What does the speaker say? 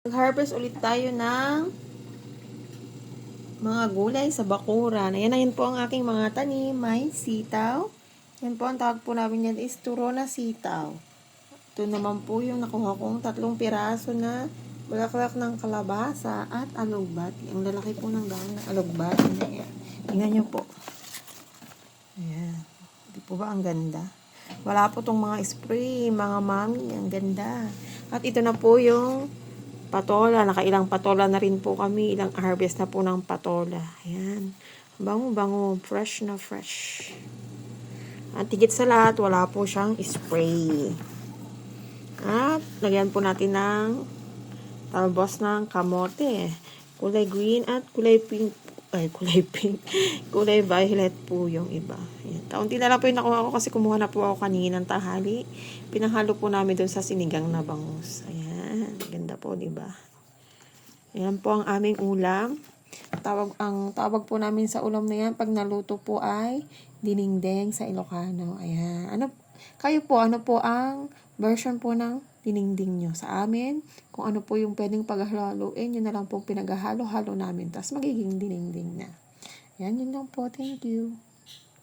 Mag-harvest ulit tayo ng mga gulay sa bakuran. Ayan na, yun po ang aking mga tanim. May sitaw. Yan po, ang tawag po namin yan is turo na sitaw. Ito naman po yung nakuha kong 3 piraso na bulaklak ng kalabasa at alugbati. Ang lalaki po ng dahon ng alugbati na yan. Tingnan nyo po. Ayan. Di po ba ang ganda? Wala po tong mga spray, mga mami. Ang ganda. At ito na po yung patola. Nakailang patola na rin po kami. Ilang harvest na po ng patola. Ayan. Bango-bango. Fresh na fresh. At higit sa lahat, wala po siyang spray. At lagyan po natin ng talbos ng kamote. Kulay green at kulay pink. Ay, kulay pink. Kulay violet po yung iba. Ayan. Taunti na lang po yung nakuha ko kasi kumuha na po ako kaninang tanghali. Pinahalo po namin doon sa sinigang na bangus. Ayan. Ganda po, diba? Ayan po ang aming ulam. Ang tawag po namin sa ulam na yan pag naluto po ay dinengdeng sa Ilocano. Ayan. Kayo po, ano po ang version po ng dinengdeng nyo? Sa amin, kung ano po yung pwedeng paghalo-haluin, yun na lang po pinaghalo-halo namin. Tapos magiging dinengdeng na. Ayan, yun lang po. Thank you.